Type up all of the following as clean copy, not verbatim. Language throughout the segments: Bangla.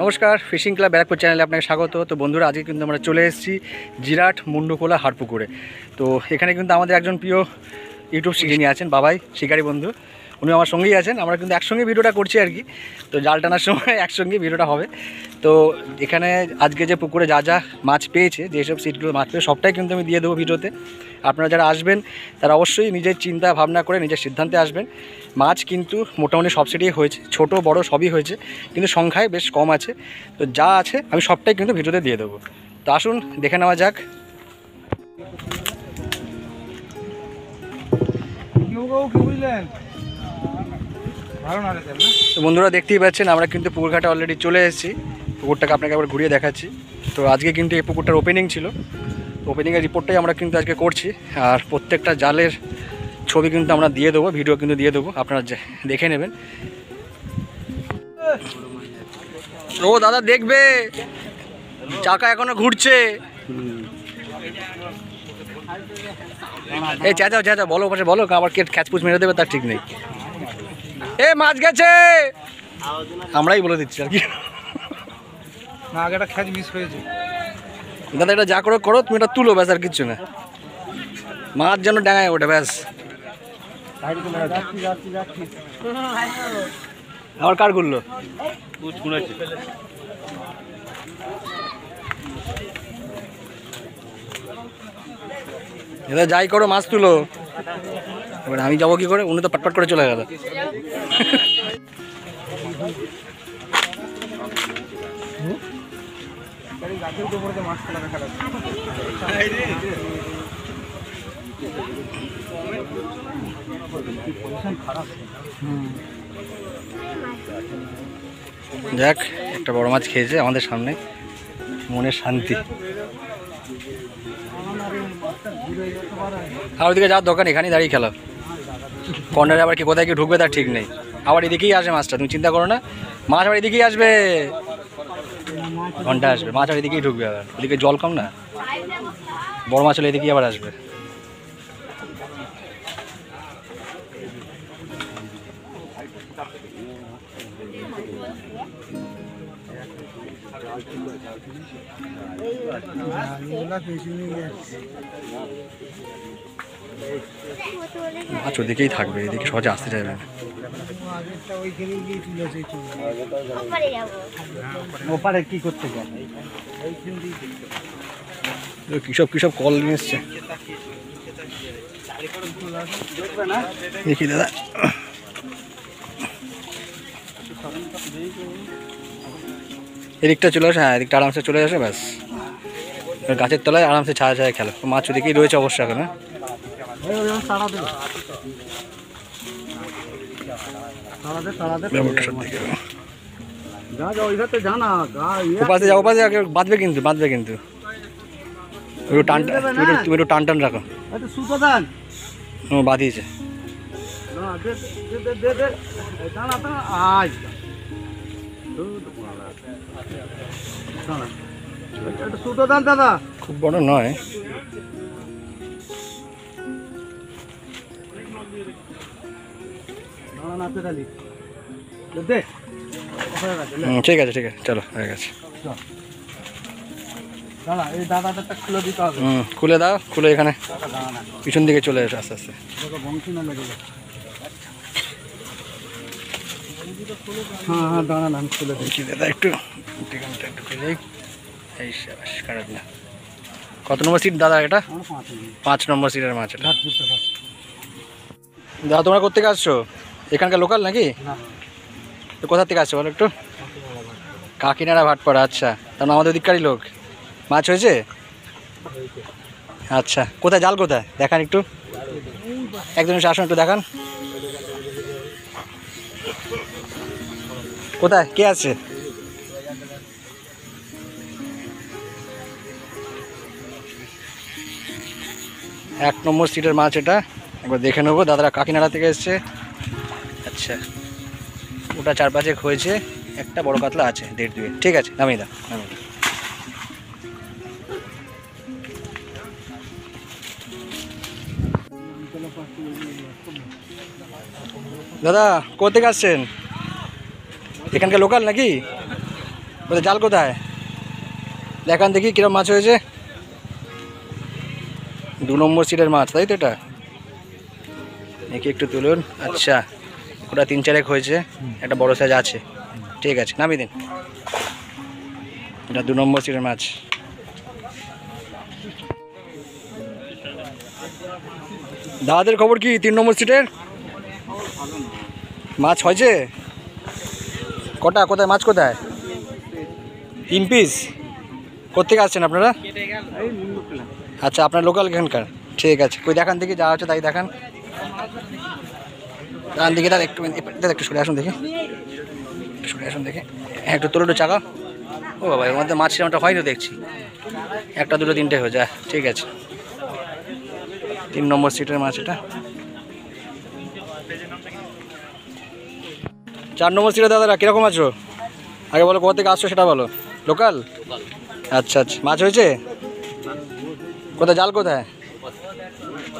নমস্কার, ফিশিং ক্লাব ব্যারাকপুর চ্যানেলে আপনাকে স্বাগত। তো বন্ধুরা, আজকে কিন্তু আমরা চলে এসেছি জিরাট মুন্ডুকোলা হাড়পুকুরে। তো এখানে কিন্তু আমাদের একজন প্রিয় ইউটিউব যিনি আছেন, বাবাই শিকারি বন্ধু, উনি আমার সঙ্গেই আছেন। আমরা কিন্তু একসঙ্গে ভিডিওটা করছি আর কি। তো জাল টানার সময় একসঙ্গে ভিডিওটা হবে। তো এখানে আজকে যে পুকুরে যা যা মাছ পেয়েছে, যেসব সিটগুলো মাছ পেয়েছে, সবটাই কিন্তু আমি দিয়ে দেবো ভিডিওতে। আপনারা যারা আসবেন তারা অবশ্যই নিজের চিন্তা ভাবনা করে নিজের সিদ্ধান্তে আসবেন। মাছ কিন্তু মোটামুটি সব সিটেই হয়েছে, ছোট বড় সবই হয়েছে, কিন্তু সংখ্যায় বেশ কম আছে। তো যা আছে আমি সবটাই কিন্তু ভিডিওতে দিয়ে দেবো। তো আসুন দেখে নেওয়া যাক। তো বন্ধুরা, দেখতেই পাচ্ছেন আমরা কিন্তু পুকুর ঘাটে অলরেডি চলে এসেছি। পুকুরটাকে আপনাকে একবার ঘুরিয়ে দেখাচ্ছি। তো আজকে কিন্তু এই পুকুরটার ওপেনিং ছিল। ওপেনিংয়ের রিপোর্টটাই আমরা কিন্তু আজকে করছি। আর প্রত্যেকটা জালের ছবি কিন্তু আমরা দিয়ে দেবো, ভিডিও কিন্তু দিয়ে দেবো, আপনারা দেখে নেবেন। ও দাদা দেখবে, চাকা এখনো ঘুরছে। এই চেঁচাও চেঁচাও, বলো পাশে বলো, আবার কে খ্যাচপুচ মেরে দেবে তার ঠিক নেই। এ মাছ গেছে, আমরাই বলে দিচ্ছি আর কি। না, আগে একটা খ্যাচ মিস হয়েছে। দাদা এটা যা করো করো, তুমি এটা তুলো, ব্যাস আর কিচ্ছু না। মাছ যেন ডাঙায় ওঠে, ব্যাস। আবার কার ঘুরলো? দাদা যাই করো, মাছ তুলো। এবার আমি যাবো কি করে? উনি তো পাটপাট করে চলে গেল। যাক, একটা বড় মাছ খেয়েছে আমাদের সামনে, মনের শান্তি। আর ওইদিকে যাওয়ার দোকান, এখানেই দাঁড়িয়ে খেলো। কর্নারে আবার কি কোথায় কি ঢুকবে তার ঠিক নেই। আবার এদিকেই আসে মাছটা, তুমি চিন্তা করো না। মাছ আবার এদিকেই আসবে, ঘন্টা আসবে, মাছ আর এদিকেই ঢুকবে। আবার ওদিকে জল কম না, বড় মাছ হলে এদিকেই আবার আসবে। মাছ ওদিকেই থাকবে, এদিকে সহজে আসতে চাইবে না। কিসব কল নিয়ে এসছে দেখি দাদা। এদিকটা চলে আসে, হ্যাঁ এদিকটা আরামসে চলে আসে, ব্যাস গাছের তলায় আরামসে ছায়া ছায়া খেলো। মাছ ওদিকেই রয়েছে অবশ্য এখন। বাঁধবে কিন্তু, বাঁধবে কিন্তু। তুমি একটু টান টান রাখো। বাঁধিয়েছে। খুব বড় নয়। ঠিক আছে ঠিক আছে, চলো হয়ে গেছে। খুলে দাও, খুলে এখানে পিছন দিকে চলে আসে আস্তে আস্তে। হ্যাঁ দাঁড়ান, আমি খুলে দিচ্ছি দাদা একটু। এই খারাপ না। কত নম্বর সিট দাদা এটা? 5 নম্বর সিটের মাছ এটা। দাদা তোমরা কোথেকে আসছো? এখানকার লোকাল নাকি? তো কোথা থেকে আসছো বলো একটু? কাকিনাড়া ভাটপাড়া, আচ্ছা। তার আমাদের ওদিককারই লোক। মাছ হয়েছে? আচ্ছা, কোথায় জাল কোথায় দেখান একটু, একজন এসে আসুন একটু দেখান। কোথায় কে আছে? এক নম্বর সিটের মাছ এটা, একবার দেখে নেবো। দাদারা কাকিনাড়া থেকে এসছে। আচ্ছা, ওটা 4-5 হয়েছে, একটা বড় কাতলা আছে 1.5-2। ঠিক আছে, নামিয়ে দাও নামিয়ে দাও। দাদা কোথা থেকে আসছেন? এখানকার লোকাল নাকি? কোথায় জাল কোথায় দেখান দেখি কিরম মাছ হয়েছে। 2 নম্বর সিটের মাছ, তাই তো? এটা দেখি একটু তুলুন। আচ্ছা, ওটা 3-4 হয়েছে, একটা বড় সাইজ আছে। ঠিক আছে, নামিয়ে দিন। এটা 2 নম্বর সিটের মাছ। দাদাদের খবর কি 3 নম্বর সিটের? মাছ হয়েছে কটা? কোথায় মাছ কোথায়? 3 পিস। কোথেকে আসছেন আপনারা? আচ্ছা, আপনার লোকাল এখানকার। ঠিক আছে, কই দেখান দেখি, যা হচ্ছে তাই দেখান। দেখান দেখি দাদা, একটু সরে আসুন দেখি, একটু সরে আসুন দেখি। হ্যাঁ, একটু তোলো, একটু চাকা। ও বাবা, এর মধ্যে মাছ সেরকমটা হয়নি দেখছি, 1, 2, 3 হয়ে যায়। ঠিক আছে, 3 নম্বর সিটের মাছ এটা। 4 নম্বর সিটে দাদারা কীরকম আছো? আগে বলো, কোথা থেকে আসছো সেটা বলো। লোকাল? আচ্ছা আচ্ছা, মাছ হয়েছে কোথায়? জাল কোথায়?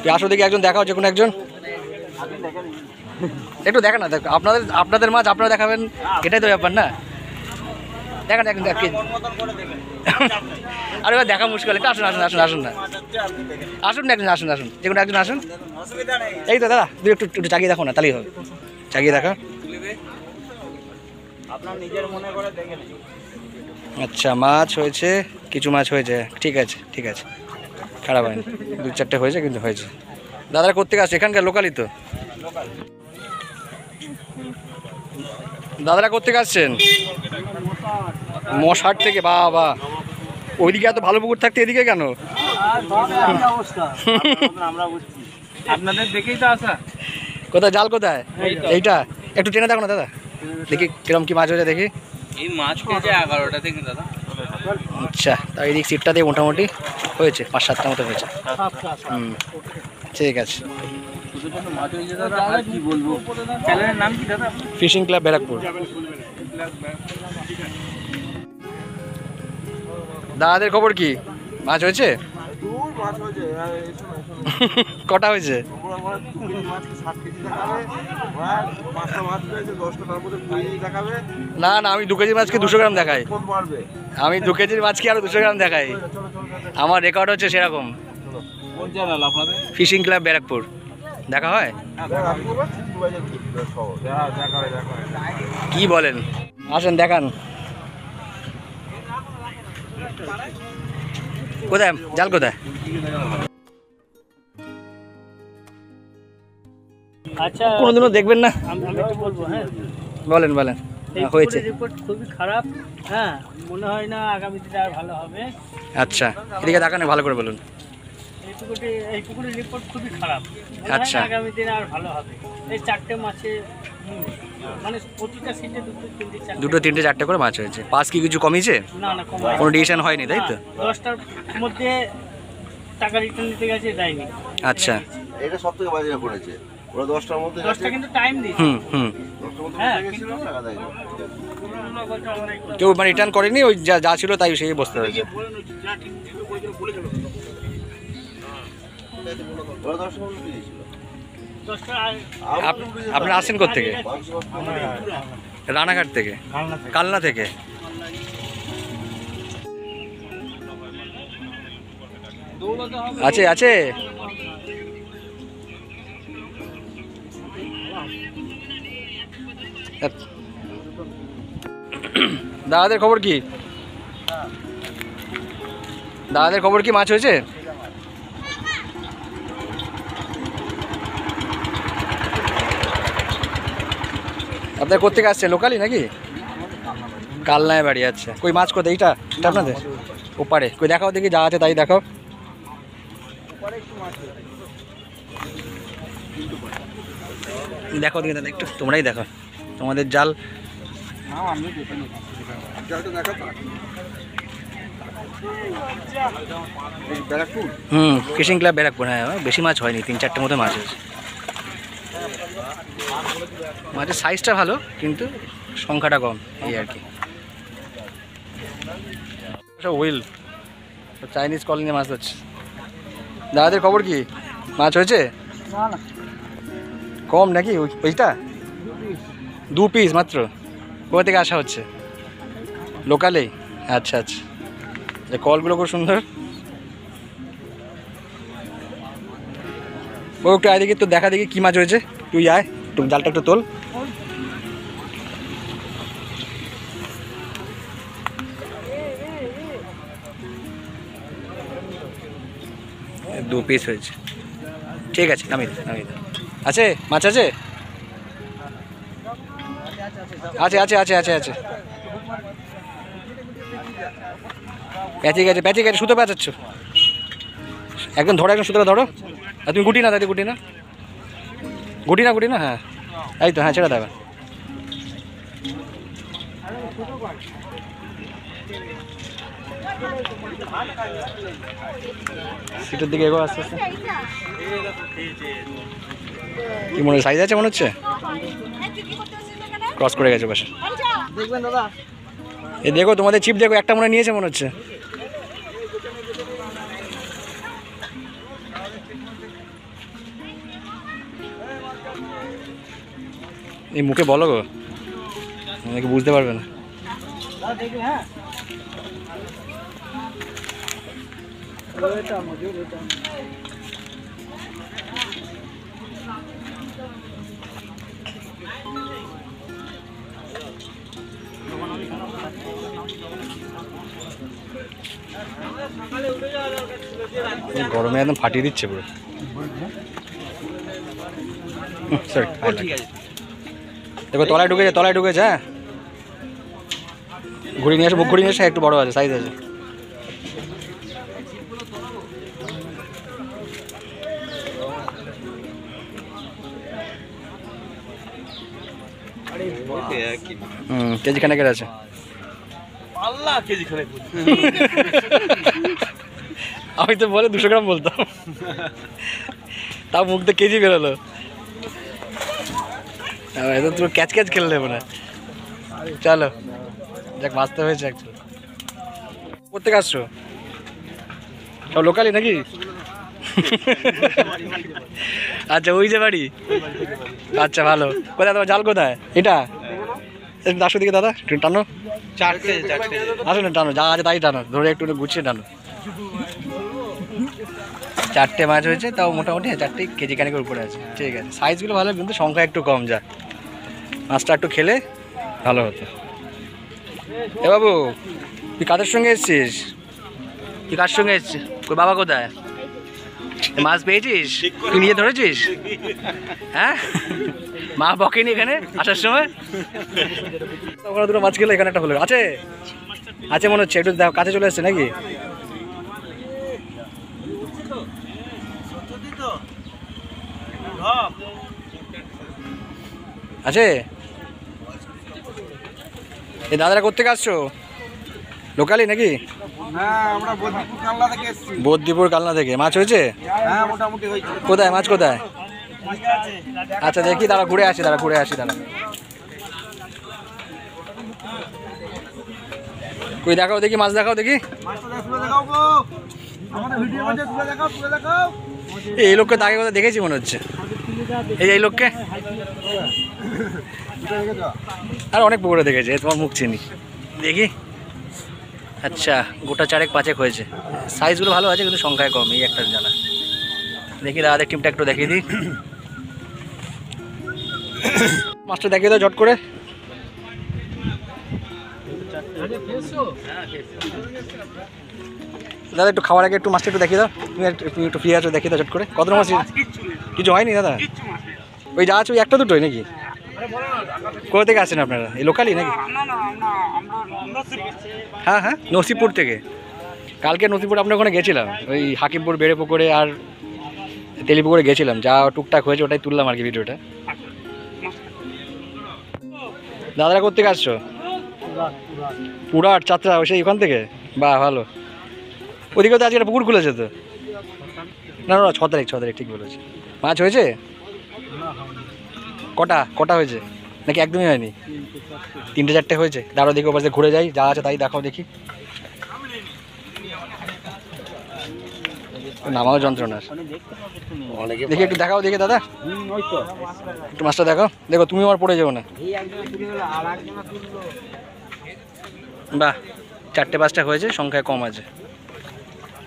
তুই আসো দেখি, একজন দেখাও, যে কোনো একজন একটু দেখা না। দেখো, আপনাদের মাছ আপনারা দেখাবেন, এটাই তো ব্যাপার না? দেখান একজন দেখ। আরে ভাই, দেখা মুশকিল, একটু আসুন আসুন আসুন আসুন না, আসুন না একজন, আসুন আসুন, যে কোনো একজন আসুন। এই তো দাদা, তুই একটু একটু চাগিয়ে দেখো না, তাহলেই হবে। চাগিয়ে দেখা। আচ্ছা, মাছ হয়েছে, কিছু মাছ হয়েছে। ঠিক আছে ঠিক আছে, খারাপ হয়নি। 2-4 হয়েছে, কিন্তু হয়েছে। দাদারা কোথেকে আসছে? এখানকার লোকালই তো? দাদারা কোথেকে আসছেন? মশাট থেকে? বাবা, ওইদিকে এত ভালো পুকুর থাকতে এদিকে কেন? আপনাদের দেখেই তো আসা। কোথায় জাল কোথায়? এইটা একটু টেনে দেখো না দাদা, দেখি কিরম কি মাছ হয়েছে দেখি। এই মাছ পেয়েছে 11টা থেকে দাদা। আচ্ছা, তাই এদিক সিটটা দিয়ে মোটামুটি হয়েছে 5-7টা মতো হয়েছে। ঠিক আছে। মাছ হয়েছে দাদা, আর কি বলবো। চ্যানেলের নাম কি দাদা? Fishing club Barrackpore. দাদাদের খবর কি? মাছ হয়েছে? কটা হয়েছে? না না, আমি 2 কেজি মাছকে 200 গ্রাম দেখাই। আমি 2 কেজির মাছকে আরো 200 গ্রাম দেখাই। আমার রেকর্ড হচ্ছে সেরকম। ফিশিং ক্লাব ব্যারাকপুর দেখা হয়। কি বলেন? আসেন দেখান। কোথায় জাল কোথায়? আচ্ছা, কোনোদিনও দেখবেন না? আমি একটু বলবো। হ্যাঁ, বলেন বলেন। এই হয়েছে। রিপোর্ট খুবই খারাপ। হ্যাঁ, মনে হয় না আগামী দিনে আর ভালো হবে। আচ্ছা, এদিকে দেখান, ভালো করে বলুন। এই পুকুরের রিপোর্ট খুবই খারাপ। মনে হয় আচ্ছা। না আগামী দিনে আর ভালো হবে। এই 4টে মাছে মানে প্রতিটা সিটে 2, 3, 4 করে মাছ হয়েছে। পাস কি কিছু কমিয়েছে? না না, কম কোনো ডিসিশন হয়নি, তাই তো? 10টার মধ্যে টাকা রিটার্ন দিতে গেছে, দেয়নি। আচ্ছা, এটা সব থেকে বাজে করেছে ওরা 10টার মধ্যে 10টা কিন্তু টাইম দিয়েছে। হুম হুম। 10টার মধ্যে হ্যাঁ, গেছিল, টাকা দেয়নি। কেউ মানে রিটার্ন করেনি, ওই যা যা ছিল তাই সেই বসতে হয়েছে। ওরা 10টার মধ্যে দিয়েছিল। 10টা আপনারা আসেন কোত্থেকে? রানাঘাট থেকে? কালনা থেকে? আছে আছে। দাদাদের খবর কি? দাদাদের খবর কি? মাছ হয়েছে? আপনার কোথেকে আসছে? লোকালই নাকি? কালনায় বাড়ি। আচ্ছা, কই মাছ কোথায়? এইটা এটা আপনাদের ওপারে? কই দেখাও দেখি, যা আছে তাই দেখাও। দেখো দেখি দাদা, একটু তোমরাই দেখো, তোমাদের জাল। Fishing club Barrackpore. হ্যাঁ, বেশি মাছ হয়নি, 3-4টে মতো মাছ হয়েছে। মাছের সাইজটা ভালো, কিন্তু সংখ্যাটা কম, এই আর কি। হুইল চাইনিজ কলোনি মাছ হচ্ছে। দাদাদের খবর কি? মাছ হয়েছে? কম নাকি ওইটা? 2 পিস মাত্র? কোথা থেকে আসা হচ্ছে? লোকালেই? আচ্ছা আচ্ছা, এই কলগুলো খুব সুন্দর। ও একটু আয় দেখি, তো দেখা দেখি কী মাছ হয়েছে। তুই আয়, একটু জালটা একটু তোল। দু পিস হয়েছে, ঠিক আছে, নামিয়ে দে, নামিয়ে দে। আছে মাছ? আছে আছে আছে আছে আছে আছে প্যাচে গেছে, প্যাচে গেছে, সুতো প্যাচাচ্ছ একদম, ধরো একদম সুতোটা ধরো। আর তুমি গুটি না দাদি, গুটি না, গুটি না, গুটি না, হ্যাঁ এই তো, হ্যাঁ ছেড়ে দেবে। সিটের দিকে এগো আস্তে আস্তে। কি মনে হয় সাইজ আছে মনে হচ্ছে? ক্রস করে গেছে পাশে। দেখবেন দাদা, এই দেখো তোমাদের চিপ দেখো, একটা মনে হয় নিয়েছে মনে হচ্ছে। এই মুখে বলো গো, অনেকে বুঝতে পারবে না। দাদা দেখবে, হ্যাঁ এটা মজুর, এটা গরমে একদম ফাটিয়ে দিচ্ছে পুরো। সরি, দেখো তলায় ঢুকেছে, তলায় ঢুকেছে। হ্যাঁ ঘুরিয়ে নিয়ে এসে, বুক ঘুরিয়ে নিয়ে এসে, একটু বড় আছে, সাইজ আছে। কেজি খানেকের আছে। আমি তো বলে 200 গ্রাম বলতাম, তাও মুখ তো কেজি বেরোলো। এটা তো ক্যাচ ক্যাচ খেলে নেবো না। চলো যাক, বাঁচতে হয়েছে অ্যাকচুয়ালি। কোথেকে আসছো? সব লোকালই নাকি? আচ্ছা, ওই যে বাড়ি। আচ্ছা ভালো। কোথায় তোমার জাল? কোথায় এটা? আসো দিকে দাদা, একটু টানো। আসো না, টানো, যা আছে তাই টানো, ধরে একটু গুছিয়ে টানো। 4টে মাছ হয়েছে, তাও মোটামুটি 4টে কেজি খানিকের উপরে আছে। ঠিক আছে, সাইজগুলো ভালো, কিন্তু সংখ্যা একটু কম। যা মাছটা একটু খেলে ভালো হতো। এ বাবু, তুই কাদের সঙ্গে এসছিস? তুই কার সঙ্গে এসছিস? তোর বাবা কোথায়? মাছ পেয়েছিস? তুই নিয়ে ধরেছিস? হ্যাঁ, মা বকেনি এখানে আসার সময়? ওখানে দুটো মাছ খেলে, এখানে একটা হলো। আছে আছে মনে হচ্ছে, একটু দেখো, কাছে চলে এসছে নাকি? আছে। এই দাদারা কোথেকে আসছো? লোকালই নাকি? আমরা বদ্রীপুর কালনা থেকে এসেছি। বদ্রীপুর কালনা থেকে। মাছ হয়েছে? হ্যাঁ, মোটামুটি হয়েছে। কোথায় মাছ, কোথায়? আচ্ছা দেখি, দাঁড়া ঘুরে আসি, দাঁড়া ঘুরে আসি, দাঁড়া। কই দেখাও দেখি, মাছ দেখাও দেখি। এই লোককে তো আগে কোথাও দেখেছি মনে হচ্ছে। এই লোককে আর অনেক পুকুরে দেখেছি, তোমার মুখ চিনি। দেখি। আচ্ছা, গোটা 4-5 হয়েছে। সাইজগুলো ভালো আছে, কিন্তু সংখ্যায় কম, এই একটা জানা। দেখি দাদাদের টিমটা একটু দেখিয়ে দিই। মাছটা দেখিয়ে দাও ঝট করে। দাদা একটু খাওয়ার আগে একটু মাছটা একটু দেখিয়ে দাও। তুমি একটু ফ্রি আছো, দেখিয়ে দাও ঝট করে। কত মাছ? কিছু হয়নি দাদা? ওই যা আছে ওই একটা দুটোই নাকি? কোথা থেকে আসেন আপনারা? এই লোকালই নাকি? হ্যাঁ হ্যাঁ, নসিপুর থেকে। কালকে নসিপুর আপনার ওখানে গেছিলাম, ওই হাকিমপুর, বেড়ে পুকুরে আর তেলিপুকুরে গেছিলাম। যা টুকটাক হয়েছে ওটাই তুললাম আর কি ভিডিওটা। দাদারা কোথেকে আসছো? পুরাট, চাত্রা, ওই সেই ওখান থেকে? বাহ ভালো। ওদিকে তো আজকে একটা পুকুর খুলেছে তো? না না, 6 তারিখ ঠিক বলেছে। মাছ হয়েছে? কটা হয়েছে নাকি একদমই হয়নি? 3-4টে হয়েছে। দাঁড়ো দেখি, ওপাশে ঘুরে যাই, যা আছে তাই দেখাও দেখি। নামাও যন্ত্রণার। দেখি একটু দেখাও দেখি দাদা, একটু মাছটা দেখাও। দেখো তুমি আমার পড়ে যাবো না। বাহ, 4টে-5টা হয়েছে, সংখ্যায় কম আছে।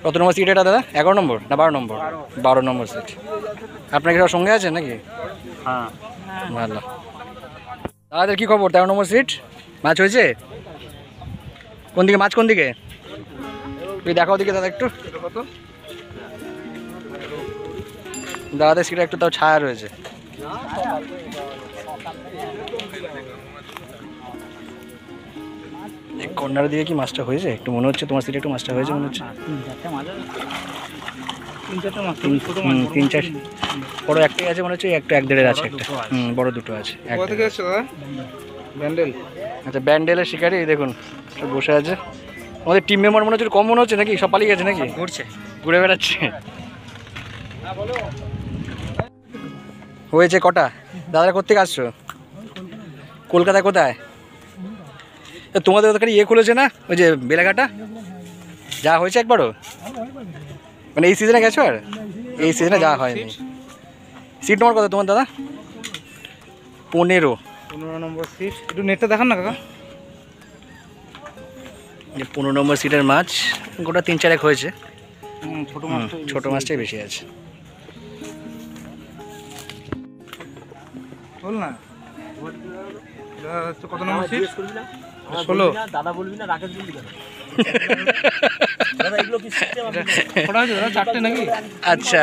কত নম্বর সিট এটা দাদা? 11 নম্বর না 12 নম্বর? 12 নম্বর সিট। আপনার কি সব সঙ্গে আছে নাকি? হ্যাঁ। ভালো। দাদাদের কি খবর? 13 নম্বর সিট মাছ হয়েছে? কোন দিকে মাছ, কোন দিকে তুই দেখাও দিকে দাদা একটু। কত? দাদাদের সিটে একটু তাও ছায়া রয়েছে। কর্নারের দিকে কি মাছটা হয়েছে একটু মনে হচ্ছে? তোমার সিটে একটু মাছটা হয়েছে মনে হচ্ছে। 3-4টা মাছ, ছোট মাছ, 3-4 বড় একটাই আছে মনে হচ্ছে, একটু 1-1.5 আছে একটা। বড় দুটো আছে। কোথা থেকে এসছো দাদা? ব্যান্ডেল। আচ্ছা, ব্যান্ডেলের শিকারি এই দেখুন সব বসে আছে। আমাদের টিম মেম্বার মনে হচ্ছে কম মনে হচ্ছে নাকি? সব পালিয়ে গেছে নাকি? ঘুরে বেড়াচ্ছে। হয়েছে কটা? দাদারা কোথেকে আসছো? কলকাতায় কোথায়? তোমাদের ওখানে ইয়ে খুলেছে না, ওই যে বেলাঘাটা? যা হয়েছে একবারও? মানে এই সিজনে গেছো? আর এই সিজনে যাওয়া হয়নি। সিট নম্বর কত তোমার দাদা? 15 নম্বর সিট। একটু নেটটা দেখান না কাকা। 15 নম্বর সিটের মাছ গোটা 3-4 হয়েছে। ছোট মাছ, ছোট মাছটাই বেশি আছে। বল না কত নম্বর সিট? 16। দাদা বলবি না, রাকেশ বলবি কেন? দাদা এগুলো কি সিস্টেম? কটা হয়েছে দাদা? 4টে নাকি? আচ্ছা,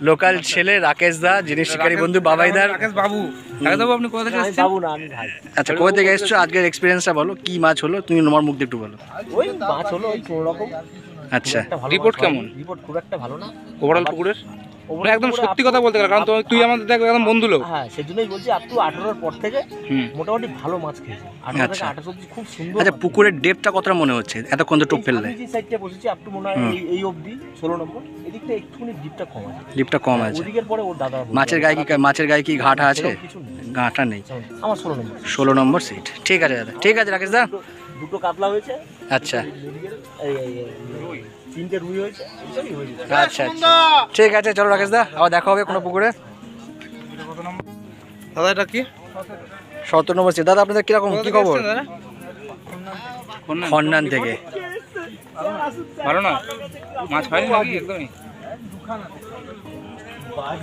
লোকাল ছেলে রাকেশ দা, যিনি শিকারী বন্ধু বাবাইদার। রাকেশ বাবু। রাকেশ বাবু, আপনি কোথা থেকে এসেছেন? বাবু না, আমি ভাই। আচ্ছা, কোথা থেকে এসছো? আজকের এক্সপিরিয়েন্সটা বলো, কি মাছ হলো? তুমি তোমার মুখ দিয়ে একটু বলো। ওই মাছ হলো ওই কোনো রকম। আচ্ছা, রিপোর্ট কেমন? রিপোর্ট খুব একটা ভালো না। ওভারঅল পুকুরের মানে একদম সত্যি কথা বলতে গেলে, কারণ তুই আমাদের দেখ একদম বন্ধু লোক। হ্যাঁ, সেজন্যই বলছি আপ টু 18 পর থেকে মোটামুটি ভালো মাছ খেয়েছি। 18 থেকে 28 অবধি খুব সুন্দর। আচ্ছা, পুকুরের ডেপটা কতটা মনে হচ্ছে এতক্ষণ তো টোপ ফেললে? আমি যে সাইডটা বসেছি আপ টু মনে হয় এই অবধি 16 নম্বর। এদিকটা একটুখানি ডিপটা কম আছে। ডিপটা কম আছে। ওদিকের পরে ওর দাদা মাছের গায়ে কি ঘাটা আছে? কিছু নেই। ঘাটা নেই। আমার 16 নম্বর। 16 নম্বর সিট। ঠিক আছে দাদা, ঠিক আছে রাকেশ দা। দুটো কাতলা হয়েছে। আচ্ছা এই 3টে রুই হয়েছে। এইসবই হয়েছে। আচ্ছা আচ্ছা, ঠিক আছে, চলো রাকেশ দা, আবার দেখা হবে কোনো পুকুরে। দাদা এটা কি? 17 নম্বর সিট। দাদা আপনাদের কিরকম, কি খবর? খন্নান থেকে। ভালো না মাছ হয়নি নাকি? একদমই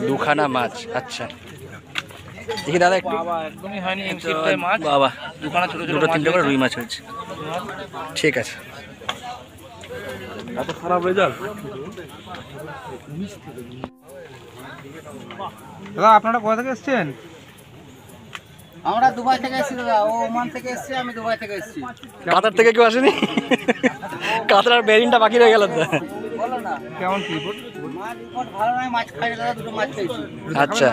দুখানা মাছ। আচ্ছা, দেখি দাদা একটু। বাবা, একদমই হয়নি এমসিটায় মাছ। বাবা, দুখানা ছোট ছোট দুটো মাছ 3টে করে হয়েছে। রুই মাছ হয়েছে। ঠিক আছে। এত খারাপ রেজাল্ট? দাদা আপনারা কোথা থেকে এসেছেন? আমরা দুবাই থেকে এসেছি দাদা, ও ওমান থেকে এসেছি, আমি দুবাই থেকে এসেছি। কাতার থেকে কেউ আসেনি? কাতার বেরিনটা বাকি রয়ে গেল তো। বলো না, কেমন কি রিপোর্ট? মাছ রিপোর্ট ভালো নয়, মাছ খাই না দাদা, দুটো মাছ খেয়েছি। আচ্ছা,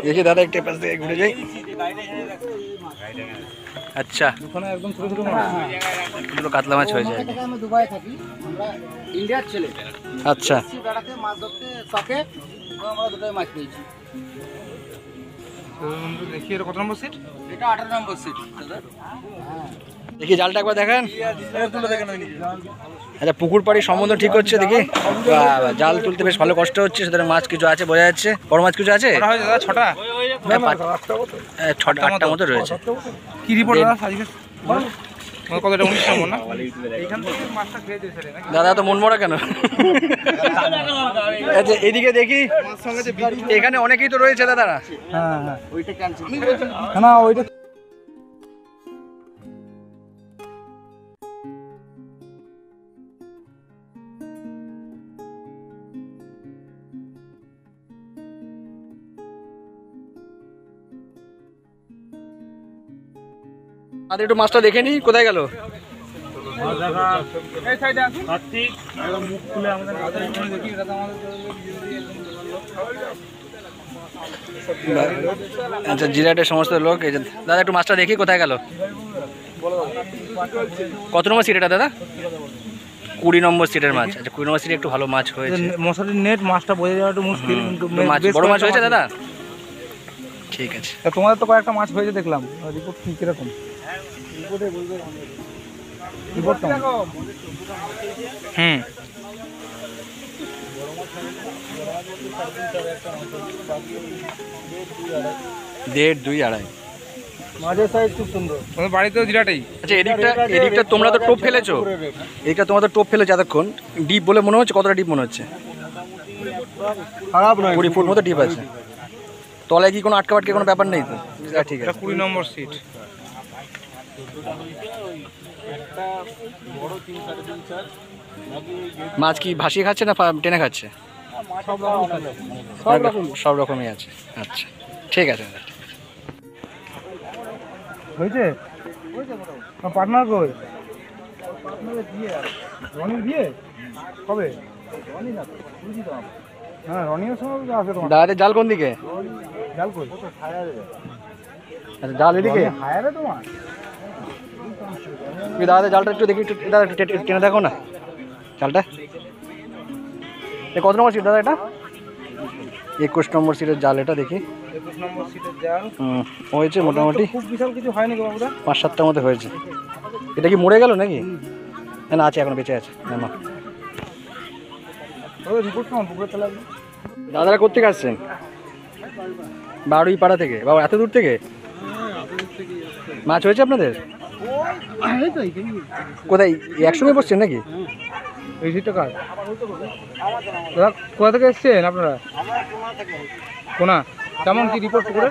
দেখি দাদা একটু পাশ থেকে ঘুরে যাই। আচ্ছা, দুখানা একদম ছোট ছোট মাছ। দুটো কাতলা মাছ হয়ে যায়। ওমান থেকে আমি দুবাই থাকি, আমরা ইন্ডিয়ার ছেলে। আচ্ছা, এসেছি বেড়াতে, মাছ ধরতে শখে, তো আমরা দুটোই মাছ পেয়েছি। দেখি এটা কত নম্বর সিট? এটা 18 নম্বর সিট দাদা। দেখি জালটা একবার দেখেন। আচ্ছা, পুকুর পাড়ি সম্বন্ধ ঠিক হচ্ছে দেখি। বাবা, জাল তুলতে বেশ ভালো কষ্ট হচ্ছে, সুতরাং মাছ কিছু আছে বোঝা যাচ্ছে। বড় মাছ কিছু আছে? কটা হয়েছে দাদা? 6টা? 8টা মতো রয়েছে। কি রিপোর্ট দাদা আজকে? কত? এটা 19 নম্বর না? এইখান থেকে মাছটা খেয়ে দিয়েছে রে নাকি? দাদা তো মন মরা কেন? আচ্ছা, এদিকে দেখি, এখানে অনেকেই তো রয়েছে দাদা। হ্যাঁ হ্যাঁ, ওইটা ক্যান্সেল। না ওইটা আর একটু মাছটা দেখে নি, কোথায় গেল? এই সাইডে আসুন। কার্তিক একদম মুখ খুলে আমাদের কাছে দেখি। এটা তো আমাদের আচ্ছা, জিরাটের সমস্ত লোক এই যে। দাদা একটু মাছটা দেখি, কোথায় গেল? কত নম্বর সিট এটা দাদা? 20 নম্বর সিটের মাছ। আচ্ছা, 20 নম্বর সিটে একটু ভালো মাছ হয়েছে। মশারির নেট মাছটা বোঝা যাওয়া একটু মুশকিল, কিন্তু মাছ বড় মাছ হয়েছে দাদা? ঠিক আছে। তা তোমাদের তো কয়েকটা মাছ হয়েছে দেখলাম। রিপোর্ট কি কিরকম? রিপোর্ট কেমন? হুম, 1.5, 2.5 মাঝের সাইজ খুব সুন্দর। তোমাদের বাড়িতেও জিরাটাই? আচ্ছা, এদিকটা তোমরা তো টোপ ফেলেছো, এদিকটা তোমরা তো টোপ ফেলেছো এতক্ষণ, ডিপ বলে মনে হচ্ছে? কতটা ডিপ মনে হচ্ছে? খারাপ নয়, 20 ফুট মতো ডিপ আছে। তলায় কি কোনো আটকা পাটকে কোনো ব্যাপার নেই তো? ঠিক এটা আছে। 20 নম্বর সিট। মাছ কি ভাসিয়ে খাচ্ছে না টেনে খাচ্ছে? সব রকমই আছে। আচ্ছা, ঠিক আছে। হয়েছে? পার্টনার কই? রনি দিয়ে কবে? হ্যাঁ, রনিও সময় আছে তোমার। দাদাদের জাল কোন দিকে? জাল কই? আচ্ছা, জাল এদিকে। হায়ারে তোমার? তুই দাদাদের জালটা একটু দেখি, একটু দাদা একটু টেনে দেখো না জালটা। কত নম্বর সিট দাদা এটা? 21 নম্বর সিটের জাল এটা, দেখি। 21 নম্বর সিটের জাল। হয়েছে মোটামুটি খুব বিশাল কিছু হয়নি গো বাবুদা। 5-7টার মতো হয়েছে। এটা কি মরে গেল নাকি? না, আছে, এখনো বেঁচে আছে। না, রিপোর্ট কেমন পুকুরে চলে আসবে? দাদারা কোথেকে আসছেন? বারুই পাড়া থেকে। বাবা, এত দূর থেকে মাছ হয়েছে আপনাদের? কোথায় একসঙ্গে বসছেন নাকি? এই সিটটা কার? দাদা কোথা থেকে এসছেন আপনারা? কোনা। কেমন কি রিপোর্ট পুকুরে?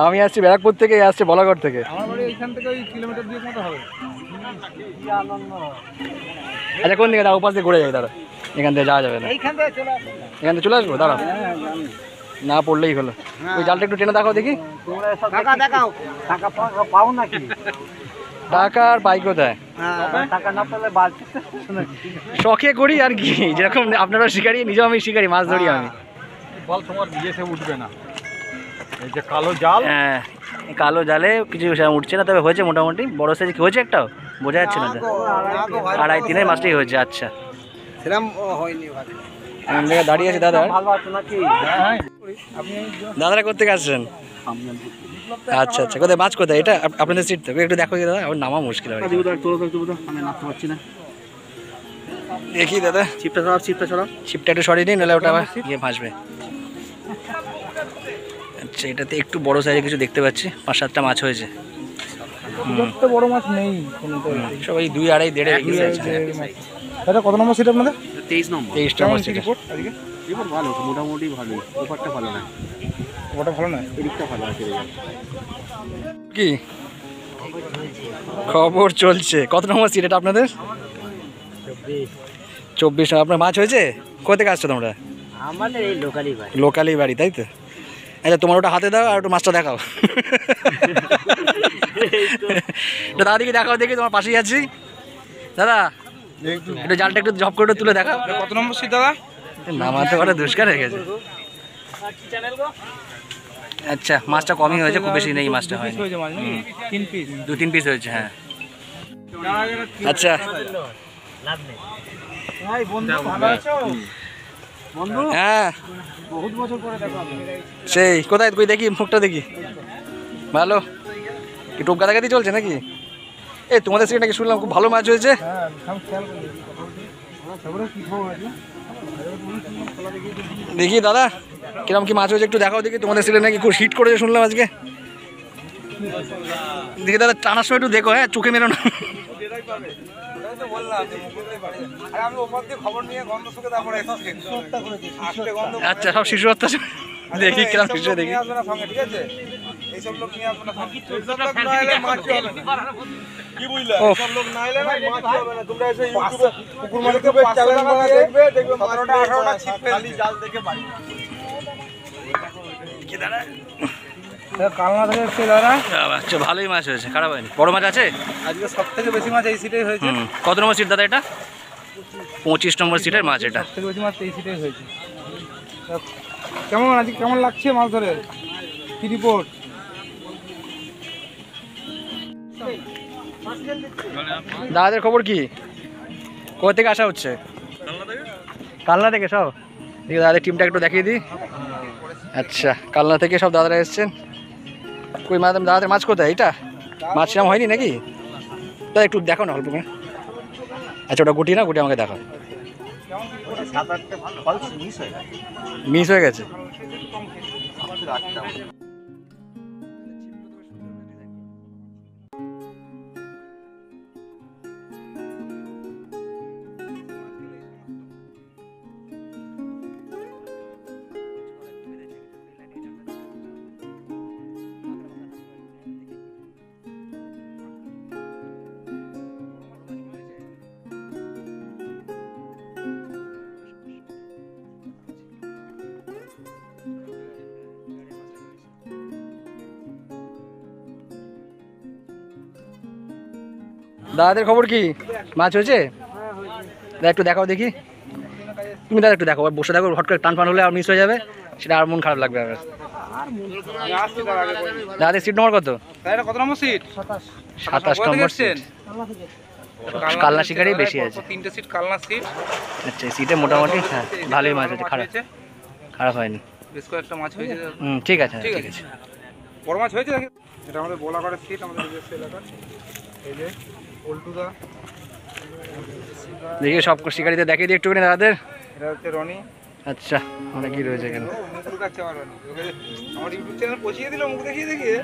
আমি আসছি ব্যারাকপুর থেকে, আসছে বলাগড় থেকে। আমার বাড়ি এইখান থেকে ওই কিলোমিটার 2 মতো হবে। আচ্ছা, কোন দিকে? দাঁড়া, ওপাশ দিয়ে ঘুরে যাই। দাঁড়া, এখান থেকে যাওয়া যাবে না। এখান থেকে চলে আসবো? দাঁড়া, না পড়লেই হলো। ওই জালটা একটু টেনে দেখাও দেখি। টাকা দেখাও, টাকা পাও নাকি? টাকা আর পাই কোথায়? টাকা না পেলে বাড়ছে। শখে করি আর কি, যেরকম আপনারা শিকারি, নিজেও আমি শিকারি, মাছ ধরি আমি। বল তোমার বিয়েতে উঠবে না, এই যে কালো জাল। হ্যাঁ, কালো জালে কিছু উঠছে না, তবে হয়েছে মোটামুটি। বড় সাইজ কি হয়েছে একটাও? বোঝা যাচ্ছে না। 2.5-3 মাছটাই হয়েছে। আচ্ছা, সেরকম হয়নি ভালো। এমন জায়গায় দাঁড়িয়ে আছে দাদা। ভালো আছে নাকি? দাদারা কোথেকে আসছেন? আচ্ছা, কোথায় মাছ? কোথায় এটা? আপনাদের সিট থেকে একটু দেখো দাদা, আমার নামা মুশকিল হয়। আমি নামতে পারছি না। দেখি দাদা, ছিপটা ছড়াও। ছিপটা একটু সরিয়ে নিন, নাহলে ওটা আবার গিয়ে ভাসবে। আচ্ছা, এটাতে একটু বড় সাইজে কিছু দেখতে পাচ্ছি। 5-7টা মাছ হয়েছে। তো বড় মাছ নেই কোনো তো। সবাই 2-2.5 এটা কত নম্বর সিট আপনাদের? 23 নম্বর। 23 কেমন নম্বর কি সিট। রিপোর্ট আজকে? এবার ভালো, মোটামুটি ভালোই। ওপারটা ভালো না, ওটা ভালো না। এদিকটা ভালো আছে। কি খবর চলছে? কত নম্বর সিট এটা আপনাদের? 24 নম্বর। আপনার মাছ হয়েছে? কোথা থেকে আসছো তোমরা? আমাদের এই লোকালই বাড়ি। লোকালই বাড়ি, তাই তো? আচ্ছা, তোমার ওটা হাতে দাও আর একটু মাছটা দেখাও। দাদা দিকে দেখাও দেখি, তোমার পাশেই আছি। দাদা, একটু জালটা একটু জব করে তুলে দেখাও। কত নম্বর সিট দাদা? নামাতে পারে দুষ্কার হয়ে গেছে। আচ্ছা, মাছটা কমই হয়েছে, খুব বেশি নেই মাছটা হয়নি। হয়েছে মাছ নাকি? 3 পিস। 2-3 পিস হয়েছে। হ্যাঁ, আচ্ছা। ভাই বন্ধু ভালো আছো? বন্ধু হ্যাঁ, বহুত বছর পরে দেখা হলো। সেই কোথায়? কই দেখি মুখটা দেখি। ভালো কি টোপ গাদাগাদি চলছে নাকি? এই তোমাদের সেটা নাকি শুনলাম খুব ভালো মাছ হয়েছে। হ্যাঁ, সব খেয়াল করি। তারপরে কি খবর আছে? দেখি দাদা, কিরম কি মাছ হয়েছে একটু দেখাও দেখি। তোমাদের সেটা নাকি খুব হিট করেছে শুনলাম আজকে। দেখি দাদা, টানার সময় একটু দেখো, হ্যাঁ, চোখে মেরো না। আমি ওপর দিয়ে খবর নিয়ে গন্ধ শুকে তারপরে আচ্ছা, সব শিশু হত্যা। দেখি কিরম শিশু দেখি। আসবে না সঙ্গে, ঠিক আছে? এইসব লোক নিয়ে আসবে না সঙ্গে। এইসব লোক না এলে মাছই হবে না। কি বুঝলে? এইসব লোক না এলে মাছই হবে না। তোমরা এসে ইউটিউবে পুকুর মালিককে চ্যালেঞ্জ বানা দেখবে 17টা 18টা ছিপ ফেললি জাল দেখে পাই। কি দাদা? কালনা থেকে এসছে দাদা। আচ্ছা, ভালোই মাছ হয়েছে, খারাপ হয়নি। বড় মাছ আছে আজকে সব থেকে বেশি মাছ এই সিটেই হয়েছে। কত নম্বর সিট দাদা এটা? 25 নম্বর সিটের মাছ এটা। সব থেকে বেশি মাছ এই সিটেই হয়েছে। কেমন আজকে কেমন লাগছে মাছ ধরে? কি রিপোর্ট? দাদাদের খবর কি? কোথা থেকে আসা হচ্ছে? কালনা থেকে সব। দেখি দাদাদের টিমটা একটু দেখিয়ে দিই। আচ্ছা, কালনা থেকে সব দাদারা এসছেন। কই ম্যাডাম, দাদাদের মাছ কোথায়? এটা মাছ সেরকম হয়নি নাকি? দাদা একটু দেখো না অল্প করে। আচ্ছা, ওটা গুটি না, গুটি আমাকে দেখো। মিস হয়ে গেছে। দাদাদের খবর কি? মাছ হয়েছে? দাদা একটু দেখাও দেখি। তুমি দাদা একটু দেখো, বসে দেখো, হট করে টান ফান হলে আর মিস হয়ে যাবে, সেটা আর মন খারাপ লাগবে। আর দাদাদের সিট নম্বর কত? কত নম্বর সিট? 27 নম্বর সিট। কালনা শিকারই বেশি আছে। 3টে সিট কালনা সিট। আচ্ছা, সিটে মোটামুটি হ্যাঁ ভালোই মাছ আছে, খারাপ হয়নি। বেশ কয়েকটা মাছ হয়েছে। ঠিক আছে, ঠিক ঠিক আছে। আছে। বড় মাছ হয়েছে নাকি? এটা আমাদের বোলাগড়ের সিট, আমাদের নিজস্ব এলাকার। এই যে পল্টুদা, দেখি সব শিকারিতে দেখিয়ে দিই একটুখানি দাদাদের। এটা হচ্ছে রনি। আচ্ছা, অনেকই রয়েছে এখানে। মুখ লুকাচ্ছে আমার রনি। আমার ইউটিউব চ্যানেল পচিয়ে দিল মুখ দেখিয়ে দেখিয়ে,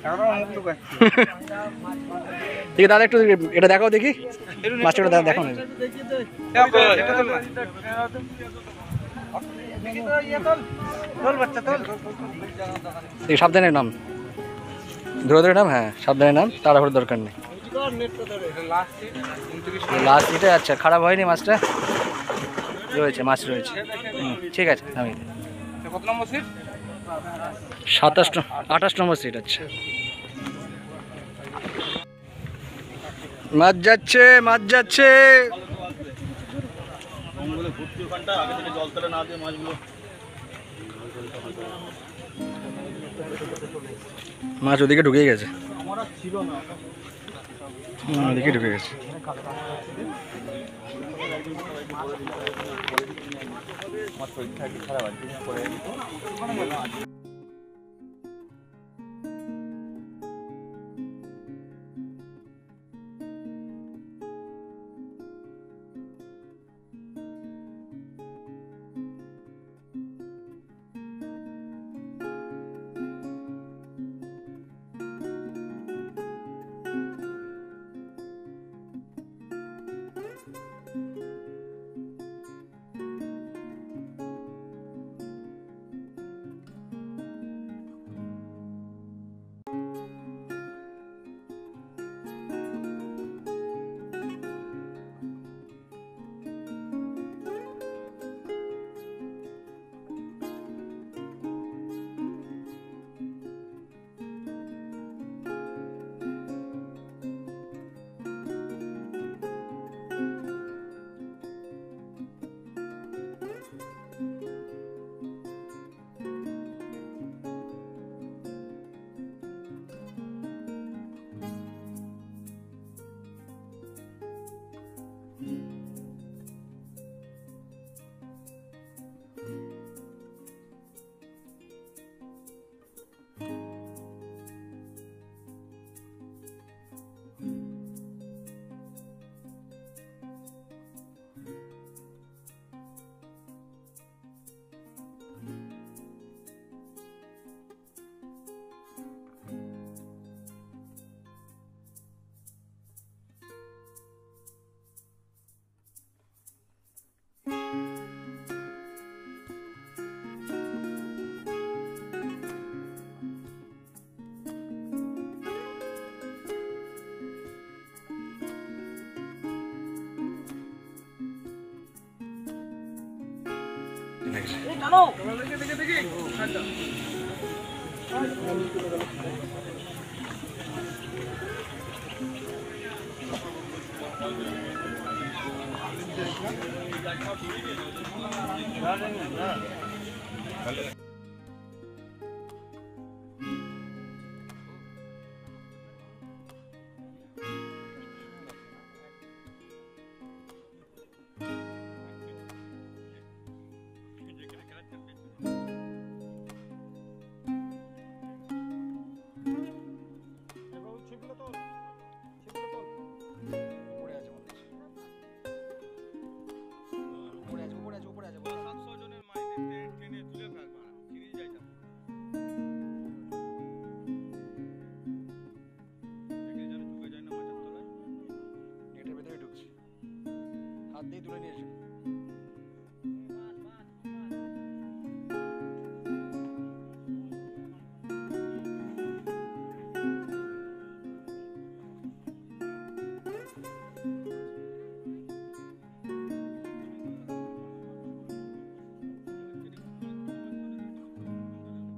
এখন আমার মুখ লুকাচ্ছে। ঠিক আছে দাদা, একটু এটা দেখাও দেখি, মাছটা দাদা দেখো না। এটা তোল না। তোল বাচ্চা তোল। এই সাবধানের নাম, ধরে ধরে নাম, হ্যাঁ সাবধানের নাম, তাড়াহুড়োর দরকার নেই। লাস্ট সিট 29 লাস্ট সিটে। আচ্ছা, খারাপ হয়নি মাছটা, রয়েছে মাছ রয়েছে। ঠিক আছে, আমি কত নম্বর সিট? 28 নম্বর সিট। আচ্ছা, মাছ যাচ্ছে, মাছ যাচ্ছে। মাছ ওদিকে ঢুকে গেছে, ওদিকে ঢুকে গেছে। হাত দিয়ে তুলে নিয়ে এসো।